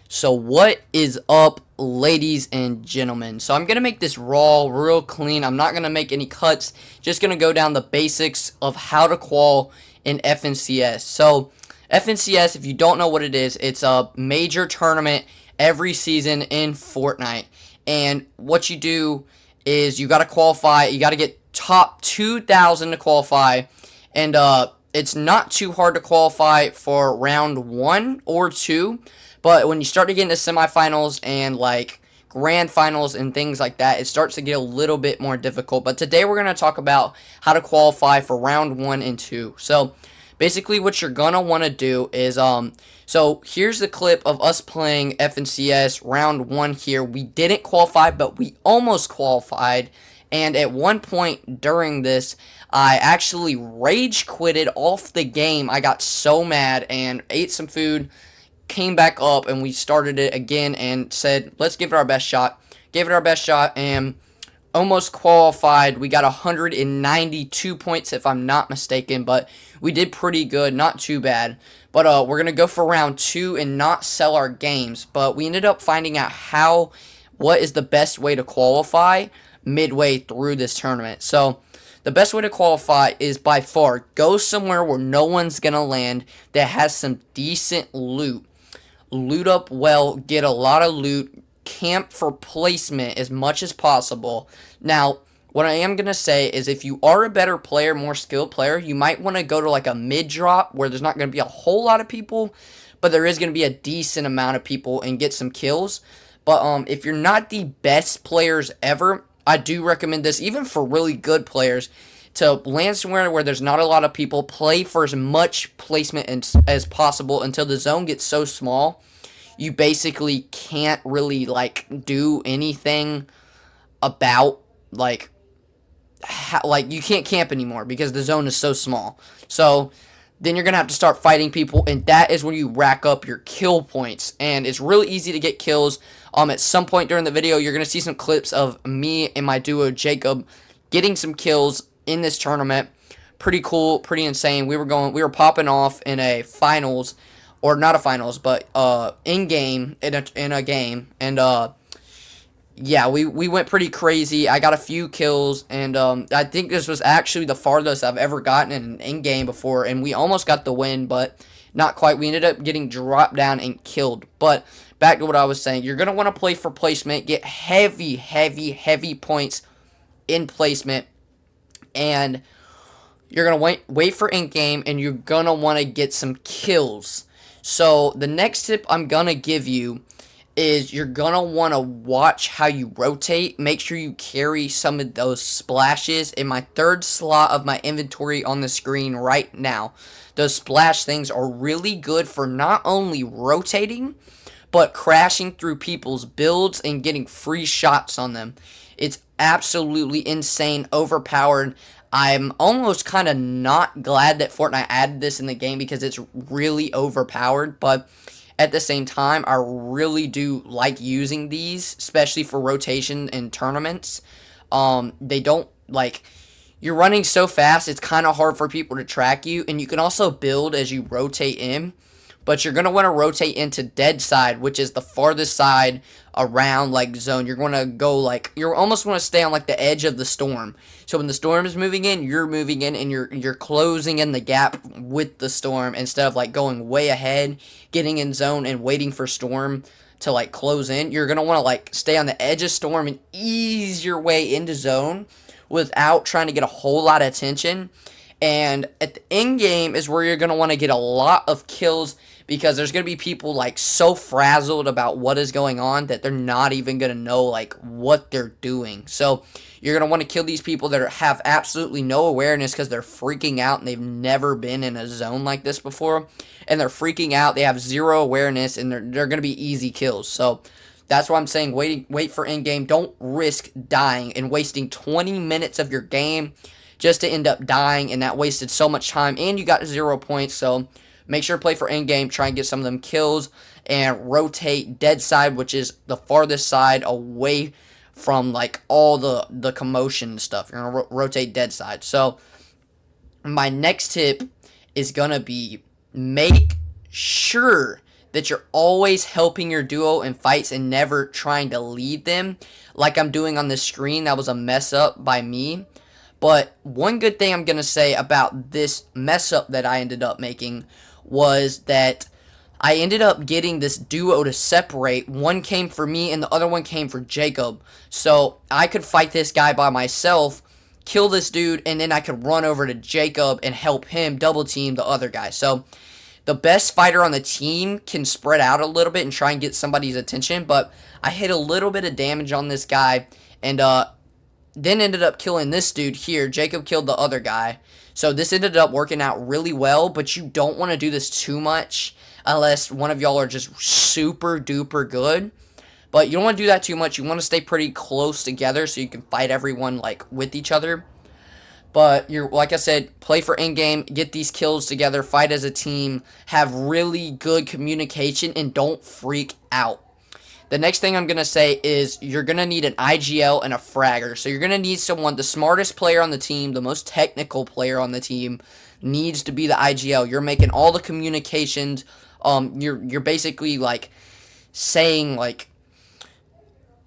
So what is up, ladies and gentlemen? So I'm going to make this raw, real clean. I'm not going to make any cuts. Just going to go down the basics of how to qual in FNCS. So FNCS, if you don't know what it is, it's a major tournament every season in Fortnite. And what you do is you got to qualify. You got to get top 2,000 to qualify. And it's not too hard to qualify for round 1 or 2. But when you start to get into semifinals and like grand finals and things like that, it starts to get a little bit more difficult. But today we're going to talk about how to qualify for round 1 and 2. So basically what you're going to want to do is so here's the clip of us playing FNCS round 1 here. We didn't qualify, but we almost qualified. And at one point during this, I actually rage quitted off the game. I got so mad and ate some food, came back up, and we started it again and said, let's give it our best shot. Gave it our best shot and almost qualified. We got 192 points if I'm not mistaken, but we did pretty good, not too bad. But we're going to go for round 2 and not sell our games. But we ended up finding out what is the best way to qualify midway through this tournament. So the best way to qualify is by far go somewhere where no one's going to land that has some decent loot. Loot up well, get a lot of loot, camp for placement as much as possible. Now, what I am going to say is if you are a better player, more skilled player, you might want to go to like a mid drop where there's not going to be a whole lot of people, but there is going to be a decent amount of people and get some kills. But if you're not the best players ever, I do recommend this, even for really good players, to land somewhere where there's not a lot of people, play for as much placement as possible until the zone gets so small you basically can't really like do anything about like you can't camp anymore because the zone is so small. So then you're gonna have to start fighting people, and that is when you rack up your kill points. And it's really easy to get kills. At some point during the video, you're gonna see some clips of me and my duo Jacob getting some kills in this tournament. Pretty cool, pretty insane. We were popping off in a finals, or not a finals, but in game in a game, and yeah, we went pretty crazy. I got a few kills, and I think this was actually the farthest I've ever gotten in an in-game before, and we almost got the win, but not quite. We ended up getting dropped down and killed. But back to what I was saying, you're going to want to play for placement, get heavy points in placement, and you're going to wait for in-game, and you're going to want to get some kills. So the next tip I'm going to give you is you're going to want to watch how you rotate. Make sure you carry some of those splashes in my third slot of my inventory on the screen right now. Those splash things are really good for not only rotating, but crashing through people's builds and getting free shots on them. It's absolutely insane, overpowered. I'm almost kind of not glad that Fortnite added this in the game because it's really overpowered, but at the same time, I really do like using these, especially for rotation and tournaments. They don't, like, you're running so fast, it's kind of hard for people to track you, and you can also build as you rotate in, but you're going to want to rotate into dead side, which is the farthest side around, like, zone. You're going to go, like, you almost want to stay on, like, the edge of the storm. So when the storm is moving in, you're moving in, and you're closing in the gap with the storm instead of, like, going way ahead, getting in zone, and waiting for storm to, like, close in. You're going to want to, like, stay on the edge of storm and ease your way into zone without trying to get a whole lot of attention. And at the end game is where you're going to want to get a lot of kills, because there's going to be people like so frazzled about what is going on that they're not even going to know like what they're doing. So you're going to want to kill these people that have absolutely no awareness because they're freaking out and they've never been in a zone like this before. And they're freaking out. They have zero awareness, and they're going to be easy kills. So that's why I'm saying wait for in-game. Don't risk dying and wasting 20 minutes of your game just to end up dying, and that wasted so much time, and you got 0 points. So make sure to play for in-game, try and get some of them kills, and rotate dead side, which is the farthest side away from like all the commotion and stuff. You're going to rotate dead side. So my next tip is going to be make sure that you're always helping your duo in fights and never trying to lead them like I'm doing on the screen. That was a mess up by me. But one good thing I'm going to say about this mess up that I ended up making was that I ended up getting this duo to separate. One came for me and the other one came for Jacob. So I could fight this guy by myself, kill this dude, and then I could run over to Jacob and help him double team the other guy. So the best fighter on the team can spread out a little bit and try and get somebody's attention, but I hit a little bit of damage on this guy, and then ended up killing this dude here. Jacob killed the other guy. So this ended up working out really well, but you don't want to do this too much unless one of y'all are just super duper good. But you don't want to do that too much. You want to stay pretty close together so you can fight everyone like with each other. But you're, like I said, play for endgame, get these kills together, fight as a team, have really good communication, and don't freak out. The next thing I'm going to say is you're going to need an IGL and a Fragger. So you're going to need someone, the smartest player on the team, the most technical player on the team needs to be the IGL. You're making all the communications. You're basically like saying like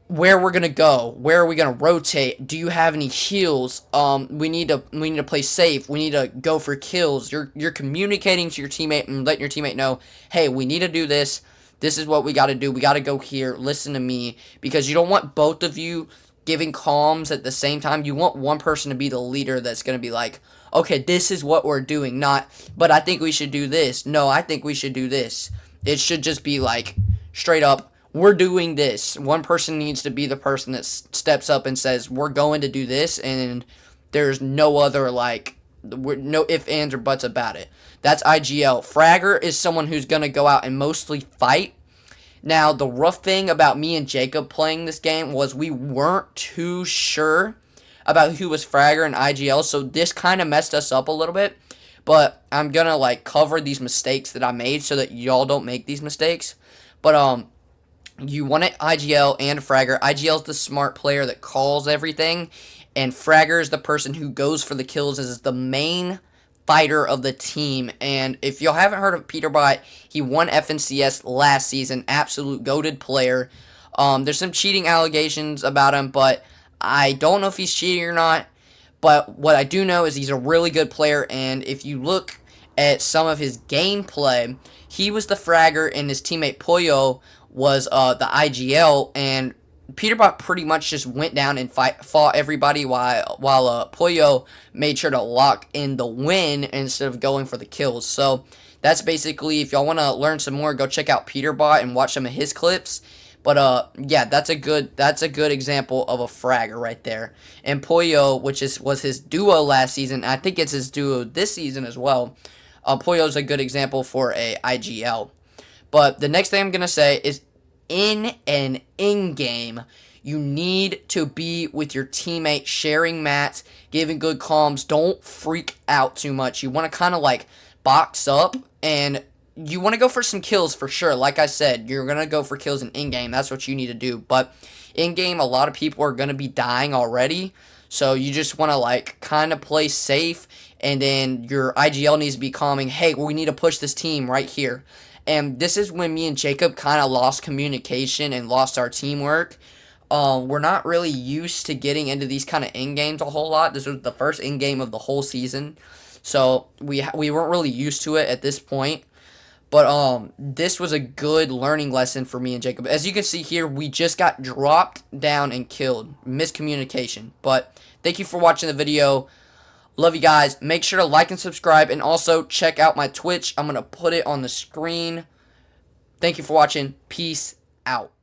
where we're gonna go, where are we gonna rotate, do you have any heals, we need to play safe, we need to go for kills. You're communicating to your teammate and letting your teammate know, hey, we need to do this, this is what we gotta do, we gotta go here, listen to me, because you don't want both of you giving comms at the same time. You want one person to be the leader that's gonna be like, okay, this is what we're doing, not, but I think we should do this, no, I think we should do this. It should just be like, straight up, we're doing this. One person needs to be the person that steps up and says, we're going to do this, and there's no other, like, no ifs, ands, or buts about it. That's IGL. Fragger is someone who's going to go out and mostly fight. Now, the rough thing about me and Jacob playing this game was we weren't too sure about who was Fragger and IGL, so this kind of messed us up a little bit. But I'm going to, like, cover these mistakes that I made so that y'all don't make these mistakes. But, you want it IGL and Fragger. IGL is the smart player that calls everything, and Fragger is the person who goes for the kills, is the main fighter of the team. And if y'all haven't heard of Peterbot, he won FNCS last season, absolute goated player. There's some cheating allegations about him, but I don't know if he's cheating or not. But what I do know is he's a really good player, and if you look at some of his gameplay, he was the Fragger, and his teammate Pollo was the IGL, and Peterbot pretty much just went down and fought everybody while Pollo made sure to lock in the win instead of going for the kills. So that's basically, if y'all want to learn some more, go check out Peterbot and watch some of his clips. But yeah, that's a good example of a Fragger right there. And Pollo, which was his duo last season, I think it's his duo this season as well. Pollo's a good example for a IGL. But the next thing I'm going to say is in an in-game, you need to be with your teammate, sharing mats, giving good comms. Don't freak out too much. You want to kind of like box up, and you want to go for some kills for sure. Like I said, you're going to go for kills in-game. That's what you need to do. But in-game, a lot of people are going to be dying already. So you just want to like kind of play safe, and then your IGL needs to be calming, hey, we need to push this team right here. And this is when me and Jacob kind of lost communication and lost our teamwork. We're not really used to getting into these kind of in-games a whole lot. This was the first in-game of the whole season. So we weren't really used to it at this point. But this was a good learning lesson for me and Jacob. As you can see here, we just got dropped down and killed. Miscommunication. But thank you for watching the video. Love you guys. Make sure to like and subscribe, and also check out my Twitch. I'm going to put it on the screen. Thank you for watching. Peace out.